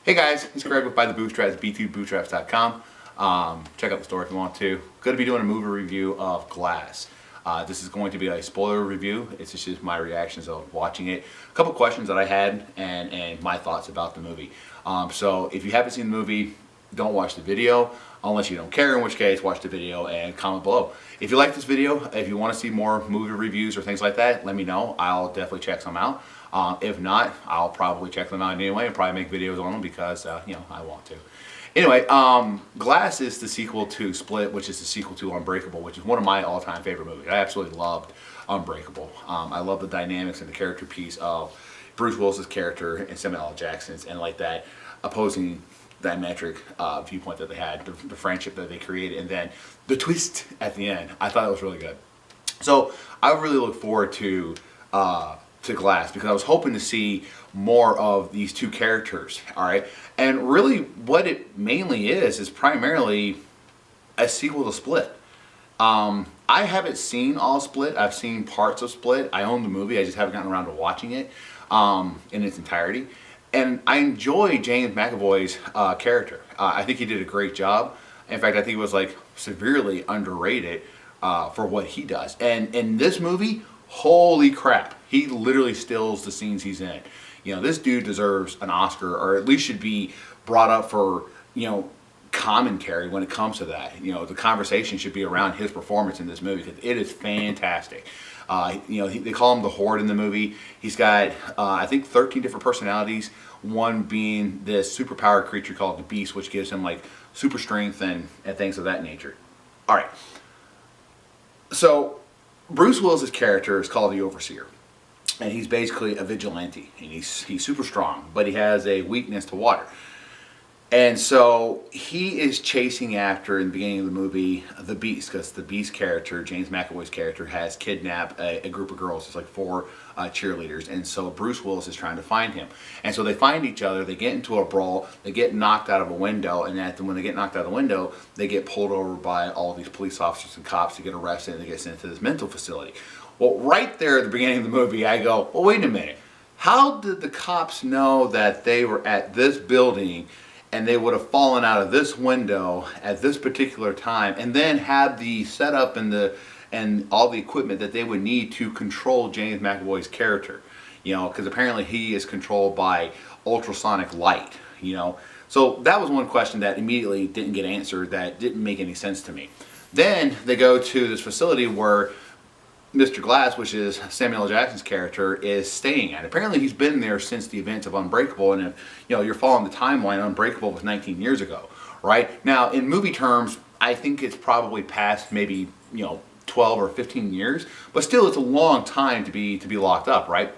Hey guys, it's Greg with By the Bootstraps, b2bootstraps.com. Check out the store if you want to. Going to be doing a movie review of Glass. This is going to be a spoiler review. It's just my reactions of watching it. A couple questions that I had and my thoughts about the movie. So if you haven't seen the movie, don't watch the video unless you don't care, in which case watch the video and comment below. If you like this video, if you want to see more movie reviews or things like that, let me know. I'll definitely check some out. If not, I'll probably check them out anyway and probably make videos on them because, you know, I want to. Anyway, Glass is the sequel to Split, which is the sequel to Unbreakable, which is one of my all-time favorite movies. I absolutely loved Unbreakable. I love the dynamics and the character piece of Bruce Willis's character and Samuel L. Jackson's, and like that opposing diametric viewpoint that they had, the friendship that they created, and then the twist at the end. I thought it was really good. So I really look forward to Glass because I was hoping to see more of these two characters, all right? And really what it mainly is primarily a sequel to Split. I haven't seen all Split. I've seen parts of Split. I own the movie. I just haven't gotten around to watching it in its entirety. And I enjoy James McAvoy's character. I think he did a great job. In fact, I think he was like severely underrated for what he does. And in this movie, holy crap, he literally steals the scenes he's in. You know, this dude deserves an Oscar, or at least should be brought up for, you know, commentary when it comes to that. You know, the conversation should be around his performance in this movie because it is fantastic. You know, they call him the Horde in the movie. He's got, I think, 13 different personalities. One being this superpowered creature called the Beast, which gives him like super strength and things of that nature. All right. So Bruce Willis's character is called the Overseer, and he's basically a vigilante, and he's super strong, but he has a weakness to water. And so he is chasing after, in the beginning of the movie, the Beast, because the Beast character, James McAvoy's character, has kidnapped a group of girls. It's like 4 cheerleaders. And so Bruce Willis is trying to find him. And so they find each other, they get into a brawl, they get knocked out of a window, and when they get knocked out of the window, they get pulled over by all these police officers and cops to get arrested, and they get sent to this mental facility. Well, right there at the beginning of the movie, I go, well, wait a minute. How did the cops know that they were at this building and they would have fallen out of this window at this particular time, and then have the setup and all the equipment that they would need to control James McAvoy's character? You know, because apparently he is controlled by ultrasonic light, you know. So that was one question that immediately didn't get answered, that didn't make any sense to me. Then they go to this facility where Mr. Glass, which is Samuel L. Jackson's character, is staying at. Apparently he's been there since the events of Unbreakable, and if you know, you're following the timeline, Unbreakable was 19 years ago, right? Now, in movie terms, I think it's probably past maybe, you know, 12 or 15 years, but still it's a long time to be locked up, right?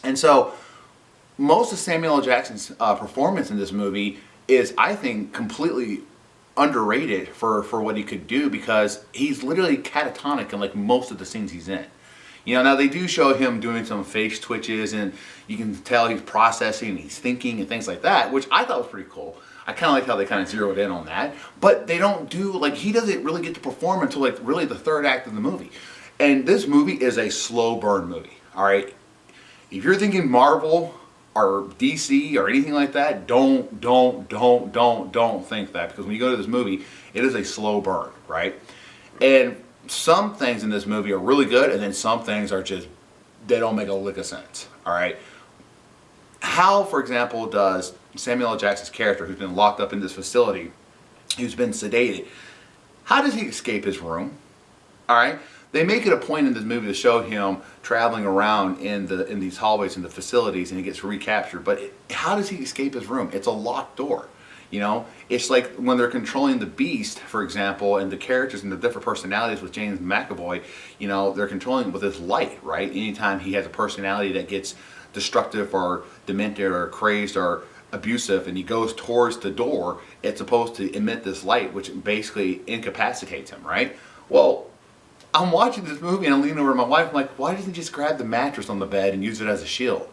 And so most of Samuel L. Jackson's performance in this movie is, I think, completely underrated for what he could do, because he's literally catatonic in like most of the scenes he's in. You know, now they do show him doing some face twitches, and you can tell he's processing, he's thinking and things like that, which I thought was pretty cool. I kind of like how they kind of zeroed in on that, but they don't do, like, he doesn't really get to perform until like really the third act of the movie. And this movie is a slow burn movie, all right? If you're thinking Marvel or DC or anything like that, don't think that, because when you go to this movie, it is a slow burn, right? And some things in this movie are really good, and then some things are just, they don't make a lick of sense, all right? How, for example, does Samuel L. Jackson's character, who's been locked up in this facility, who's been sedated, how does he escape his room, all right? They make it a point in this movie to show him traveling around in these hallways in the facilities, and he gets recaptured. But how does he escape his room? It's a locked door. You know, it's like when they're controlling the Beast, for example, and the characters and the different personalities with James McAvoy. You know, they're controlling it with this light, right? Anytime he has a personality that gets destructive or demented or crazed or abusive, and he goes towards the door, it's supposed to emit this light, which basically incapacitates him, right? Well, I'm watching this movie and I'm leaning over to my wife. I'm like, why doesn't he just grab the mattress on the bed and use it as a shield?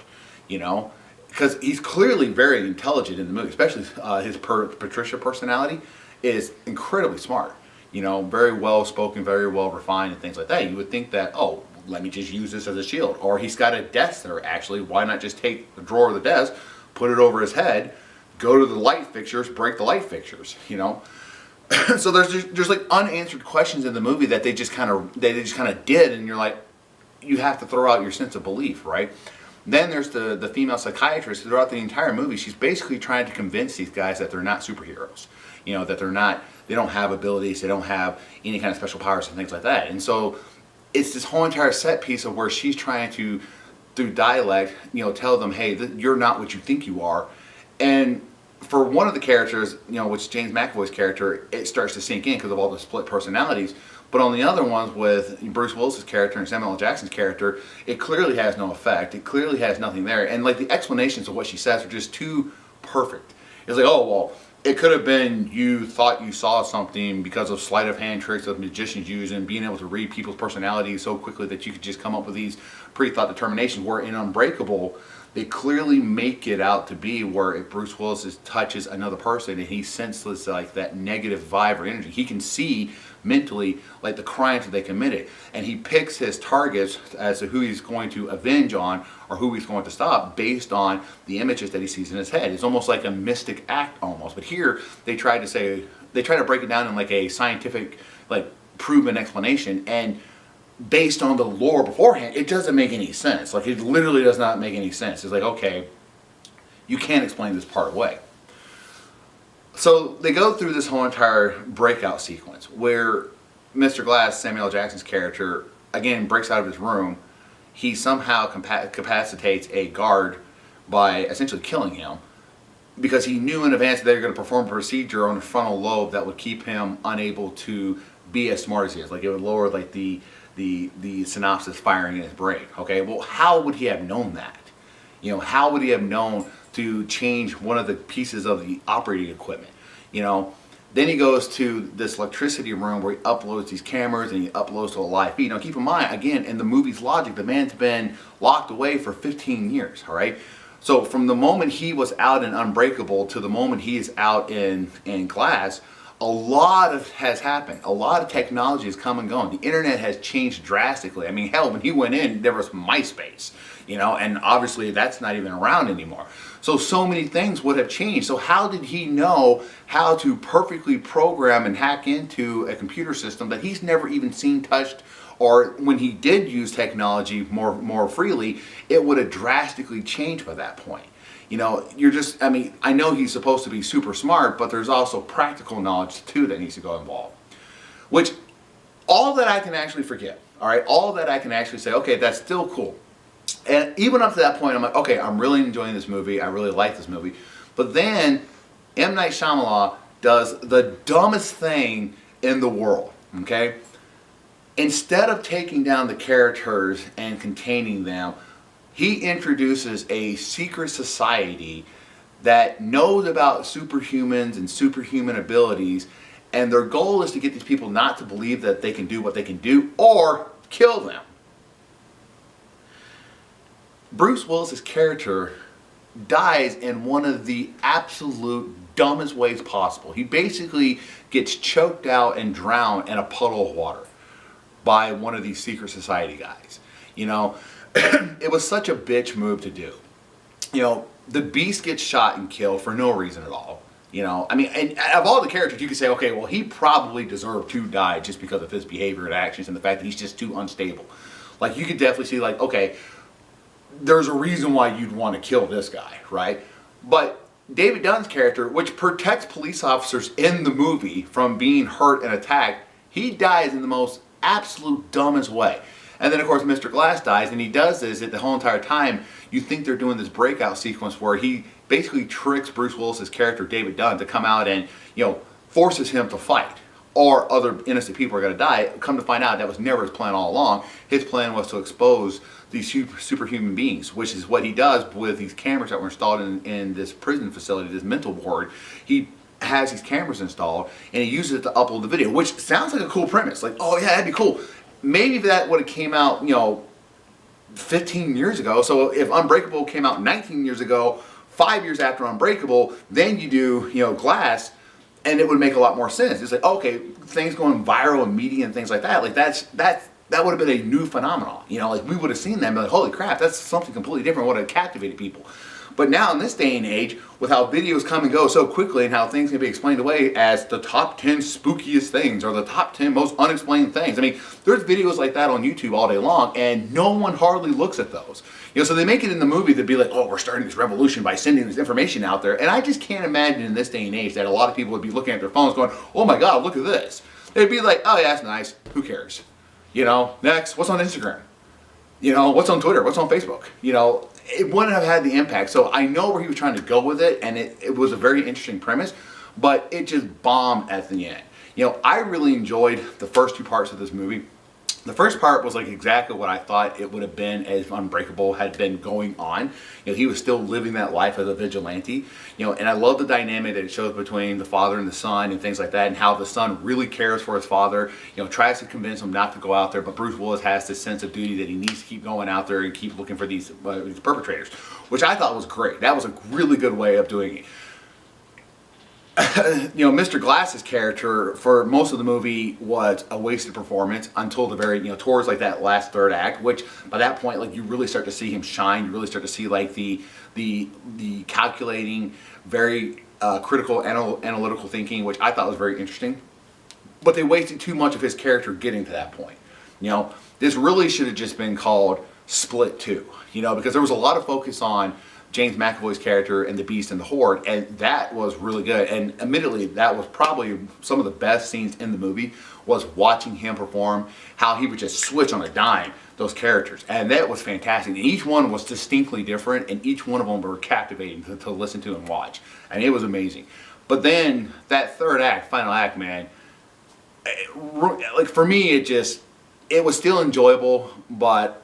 You know, because he's clearly very intelligent in the movie, especially his Patricia personality is incredibly smart. You know, very well spoken, very well refined, and things like that. You would think that, oh, let me just use this as a shield. Or he's got a desk there, actually. Why not just take the drawer of the desk, put it over his head, go to the light fixtures, break the light fixtures, you know. So there's like unanswered questions in the movie that they just kind of did, and you're like, you have to throw out your sense of belief, right? Then there's the female psychiatrist. Throughout the entire movie, she's basically trying to convince these guys that they're not superheroes, you know, that they don't have abilities, they don't have any kind of special powers and things like that. And so it's this whole entire set piece of where she's trying to, through dialect, you know, tell them, hey, you're not what you think you are. And for one of the characters, you know, which is James McAvoy's character, it starts to sink in because of all the split personalities. But on the other ones with Bruce Willis's character and Samuel L. Jackson's character, it clearly has no effect. It clearly has nothing there. And like the explanations of what she says are just too perfect. It's like, oh, well, it could have been you thought you saw something because of sleight of hand tricks that magicians use and being able to read people's personalities so quickly that you could just come up with these pre-thought determinations. Where in Unbreakable, they clearly make it out to be where if Bruce Willis touches another person and he senses like that negative vibe or energy, he can see mentally like the crimes that they committed, and he picks his targets as to who he's going to avenge on or who he's going to stop based on the images that he sees in his head. It's almost like a mystic act almost. But here they try to break it down in like a scientific, like proven explanation, and based on the lore beforehand, it doesn't make any sense. Like, it literally does not make any sense. It's like, okay, you can't explain this part away. So they go through this whole entire breakout sequence where Mr. Glass, Samuel L. Jackson's character, again breaks out of his room. He somehow capacitates a guard by essentially killing him because he knew in advance that they were going to perform a procedure on the frontal lobe that would keep him unable to be as smart as he is. Like, it would lower like the synapses firing in his brain. Okay, well, how would he have known that? You know, how would he have known to change one of the pieces of the operating equipment? You know, then he goes to this electricity room where he uploads these cameras and he uploads to a live feed. Now, keep in mind, again, in the movie's logic, the man's been locked away for 15 years, all right? So from the moment he was out in Unbreakable to the moment he is out in Glass, a lot has happened. A lot of technology has come and gone. The internet has changed drastically. I mean, hell, when he went in, there was MySpace, you know, and obviously that's not even around anymore. So many things would have changed. So how did he know how to perfectly program and hack into a computer system that he's never even seen, touched, or when he did use technology more freely, it would have drastically changed by that point? You know, I mean, I know he's supposed to be super smart, but there's also practical knowledge too that needs to go involved. Which, all that I can actually forget, all right? All that I can actually say, okay, that's still cool. And even up to that point, I'm like, okay, I'm really enjoying this movie. I really like this movie. But then, M. Night Shyamalan does the dumbest thing in the world, okay? Instead of taking down the characters and containing them, he introduces a secret society that knows about superhumans and superhuman abilities, and their goal is to get these people not to believe that they can do what they can do or kill them. Bruce Willis's character dies in one of the absolute dumbest ways possible. He basically gets choked out and drowned in a puddle of water by one of these secret society guys. You know, it was such a bitch move to do. You know, the Beast gets shot and killed for no reason at all. You know, I mean, and of all the characters, you could say, okay, well, he probably deserved to die just because of his behavior and actions and the fact that he's just too unstable. Like, you could definitely see, like, okay, there's a reason why you'd want to kill this guy, right? But David Dunn's character, which protects police officers in the movie from being hurt and attacked, he dies in the most absolute dumbest way. And then, of course, Mr. Glass dies, and he does this at the whole entire time. You think they're doing this breakout sequence where he basically tricks Bruce Willis's character, David Dunn, to come out and, you know, forces him to fight, or other innocent people are going to die. Come to find out, that was never his plan all along. His plan was to expose these superhuman beings, which is what he does with these cameras that were installed in this prison facility, this mental ward. He has these cameras installed, and he uses it to upload the video, which sounds like a cool premise. Like, oh yeah, that'd be cool. Maybe if that would have came out, you know, 15 years ago. So if Unbreakable came out 19 years ago, 5 years after Unbreakable, then you do, you know, Glass, and it would make a lot more sense. It's like, okay, things going viral in media and things like that. Like, that would have been a new phenomenon. You know, like, we would have seen that and be like, holy crap, that's something completely different. Would have captivated people. But now in this day and age, with how videos come and go so quickly and how things can be explained away as the top 10 spookiest things or the top 10 most unexplained things. I mean, there's videos like that on YouTube all day long and no one hardly looks at those. You know, so they make it in the movie to be like, oh, we're starting this revolution by sending this information out there. And I just can't imagine in this day and age that a lot of people would be looking at their phones going, oh my God, look at this. They'd be like, oh yeah, that's nice. Who cares? You know, next, what's on Instagram? You know, what's on Twitter? What's on Facebook? You know, it wouldn't have had the impact. So I know where he was trying to go with it, and it was a very interesting premise, but it just bombed at the end. You know, I really enjoyed the first two parts of this movie. The first part was like exactly what I thought it would have been as Unbreakable had been going on. You know, he was still living that life as a vigilante. You know, and I love the dynamic that it shows between the father and the son and things like that, and how the son really cares for his father. You know, tries to convince him not to go out there, but Bruce Willis has this sense of duty that he needs to keep going out there and keep looking for these perpetrators, which I thought was great. That was a really good way of doing it. You know, Mr. Glass's character for most of the movie was a wasted performance until the very, you know, towards like that last third act, which by that point, like, you really start to see him shine. You really start to see like the calculating, very critical analytical thinking, which I thought was very interesting. But they wasted too much of his character getting to that point. You know, this really should have just been called Split 2, you know, because there was a lot of focus on James McAvoy's character and the Beast and the Horde, and that was really good. And admittedly, that was probably some of the best scenes in the movie, was watching him perform, how he would just switch on a dime those characters, and that was fantastic. And each one was distinctly different, and each one of them were captivating to listen to and watch, and it was amazing. But then that third act, final act, man, like for me, it was still enjoyable, but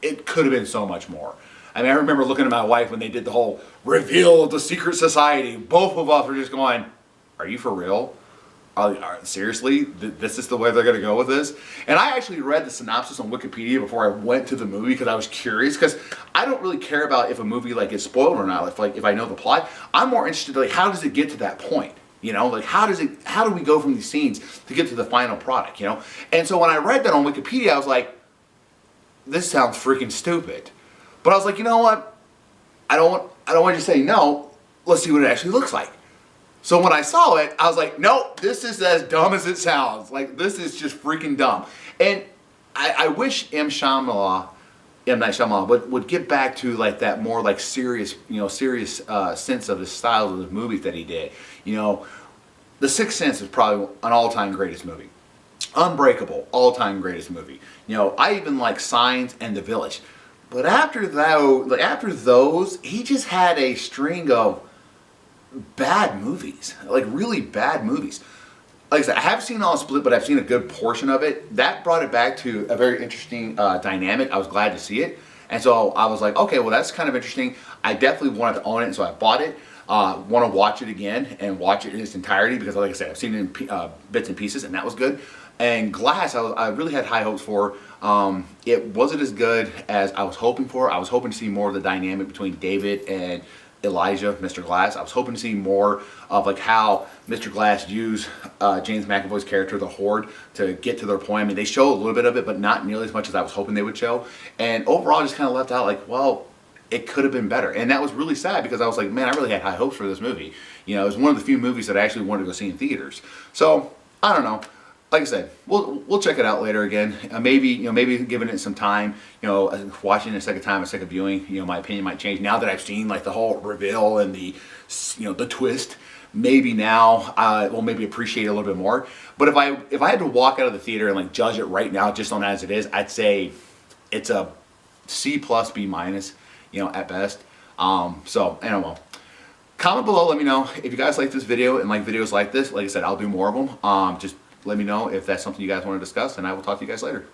it could have been so much more. I mean, I remember looking at my wife when they did the whole reveal of the secret society. Both of us were just going, are you for real? Seriously? This is the way they're going to go with this? And I actually read the synopsis on Wikipedia before I went to the movie because I was curious, because I don't really care about if a movie like gets spoiled or not, if I know the plot. I'm more interested in like, how does it get to that point? You know, like how do we go from these scenes to get to the final product, you know? And so when I read that on Wikipedia, I was like, this sounds freaking stupid. But I was like, you know what? I don't want you to say no. Let's see what it actually looks like. So when I saw it, I was like, nope, this is as dumb as it sounds. Like, this is just freaking dumb. And I wish M. Night Shyamalan would get back to like that more like serious, you know, sense of the style of the movies that he did. You know, The Sixth Sense is probably an all-time greatest movie. Unbreakable, all-time greatest movie. You know, I even like Signs and The Village. But after those, he just had a string of bad movies, like really bad movies. Like I said, I haven't seen all Split, but I've seen a good portion of it. That brought it back to a very interesting dynamic. I was glad to see it. And so I was like, okay, well, that's kind of interesting. I definitely wanted to own it, and so I bought it. Want to watch it again and watch it in its entirety because, like I said, I've seen it in bits and pieces, and that was good. And Glass, I really had high hopes for. It wasn't as good as I was hoping for. I was hoping to see more of the dynamic between David and Elijah, Mr. Glass. I was hoping to see more of like how Mr. Glass used James McAvoy's character, the Horde, to get to their point. I mean, they show a little bit of it, but not nearly as much as I was hoping they would show. And overall, just kind of left out like, well, it could have been better. And that was really sad because I was like, man, I really had high hopes for this movie. You know, it was one of the few movies that I actually wanted to go see in theaters. So, I don't know. Like I said, we'll check it out later again. Maybe giving it some time, watching it a second time, a second viewing, my opinion might change now that I've seen like the whole reveal and the twist. Maybe now I will maybe appreciate it a little bit more. But if I had to walk out of the theater and like judge it right now just on as it is, I'd say it's a C+, B-, at best. So I don't know. Comment below, let me know if you guys like this video and like videos like this. Like I said, I'll do more of them. Just let me know if that's something you guys want to discuss, and I will talk to you guys later.